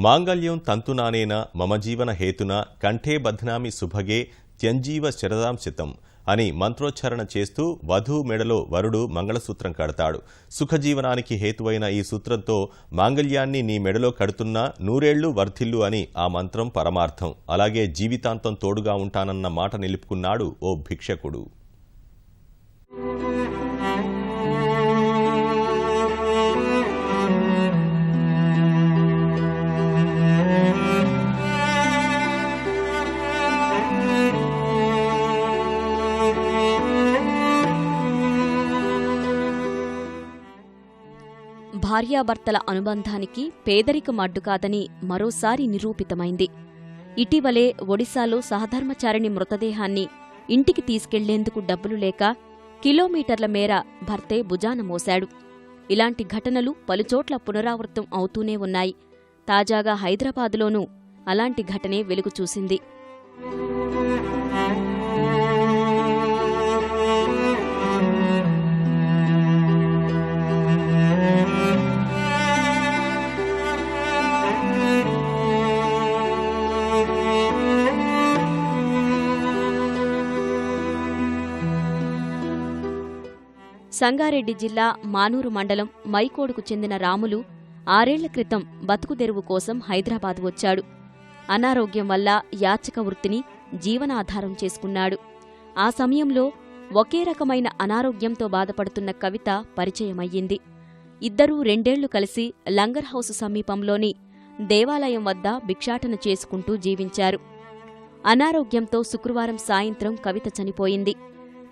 మాంగళ్యం తంతునానేన మమ జీవన హేతున కంఠే బధ్నామి సుభగే త్యంజీవ శరదాం శతం అని మంత్రోచ్చారణ చేస్తూ వధువు మెడలో వరుడు మంగళసూత్రం కడతాడు. సుఖజీవనానికి హేతువైన ఈ సూత్రంతో మాంగళ్యాన్ని నీ మెడలో కడుతున్నా నూరేళ్లు వర్ధిల్లు అని ఆ మంత్రం పరమార్థం. అలాగే జీవితాంతం తోడుగా ఉంటానన్న మాట నిలుపుకున్నాడు ఓ భిక్షకుడు. భార్యాభర్తల అనుబంధానికి పేదరికం అడ్డు కాదని మరోసారి నిరూపితమైంది. ఇటీవలే ఒడిశాలో సహధర్మచారిణి మృతదేహాన్ని ఇంటికి తీసుకెళ్లేందుకు డబ్బులు లేక కిలోమీటర్ల మేర భర్తే భుజాన మోశాడు. ఇలాంటి ఘటనలు పలుచోట్ల పునరావృతం అవుతూనే ఉన్నాయి. తాజాగా హైదరాబాదులోనూ అలాంటి ఘటనే వెలుగు చూసింది. సంగారెడ్డి జిల్లా మానూరు మండలం మైకోడుకు చెందిన రాములు 6 ఏళ్ల క్రితం బతుకుదెరువు కోసం హైదరాబాద్ వచ్చాడు. అనారోగ్యం వల్ల యాచక వృత్తిని జీవనాధారం చేసుకున్నాడు. ఆ సమయంలో ఒకే రకమైన అనారోగ్యంతో బాధపడుతున్న కవిత పరిచయమయ్యింది. ఇద్దరూ 2 ఏళ్లు కలిసి లంగర్ హౌస్ సమీపంలోని దేవాలయం వద్ద భిక్షాటన చేసుకుంటూ జీవించారు. అనారోగ్యంతో శుక్రవారం సాయంత్రం కవిత చనిపోయింది.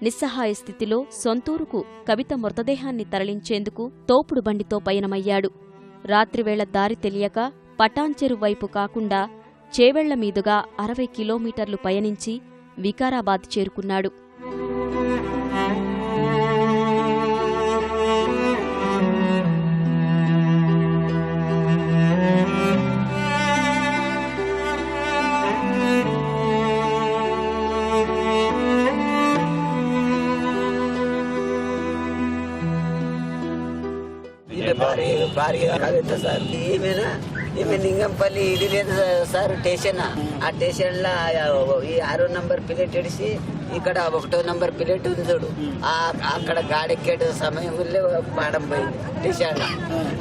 నిస్సహాయ స్థితిలో సొంతూరుకు కవిత మృతదేహాన్ని తరలించేందుకు తోపుడు బండితో పయనమయ్యాడు. రాత్రివేళ దారి తెలియక పటాన్చెరు వైపు కాకుండా చేవెళ్ల మీదుగా 60 కిలోమీటర్లు పయనించి వికారాబాద్ చేరుకున్నాడు. భార్య కవిత సార్. ఈమె లింగంపల్లి ఇది లేదు సార్ స్టేషన్. ఆ స్టేషన్ లో ఈ 6వ నంబర్ ప్లేట్ ఇడిసి ఇక్కడ 1వ నంబర్ ప్లేట్ ఉంది చూడు, అక్కడ గాడెక్కేట సమయంలో పాడం పోయింది స్టేషన్ లో.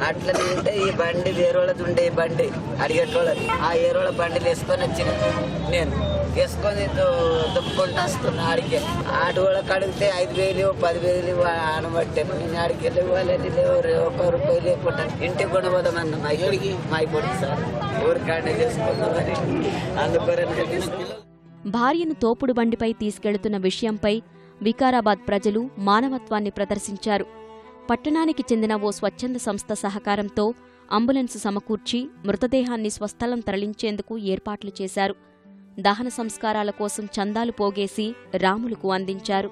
అట్లనే ఉంటే ఈ బండి వేరోళ్ళది ఉండే బండి అడిగేటోళ్ళది. ఆ ఏరోళ్ళ బండిలు వేసుకొని వచ్చిన నేను వేసుకొని దుప్పుకుంటూ వస్తున్నా. ఆడికి ఆట వాళ్ళకి అడిగితే 5,000 10,000 అనబట్టాను. నేను ఆడికి వెళ్ళి వాళ్ళని లేవు, 1 రూపాయి లేకుండా ఇంటికి కొనబోదామన్నా మైపొడికి సార్ ఊరికాడే చేసుకుందామని అందుకోరని. భార్యను తోపుడు బండిపై తీసుకెళ్తున్న విషయంపై వికారాబాద్ ప్రజలు మానవత్వాన్ని ప్రదర్శించారు. పట్టణానికి చెందిన ఓ స్వచ్ఛంద సంస్థ సహకారంతో అంబులెన్సు సమకూర్చి మృతదేహాన్ని స్వస్థలం తరలించేందుకు ఏర్పాట్లు చేశారు. దహన సంస్కారాల కోసం చందాలు పోగేసి రాములకు అందించారు.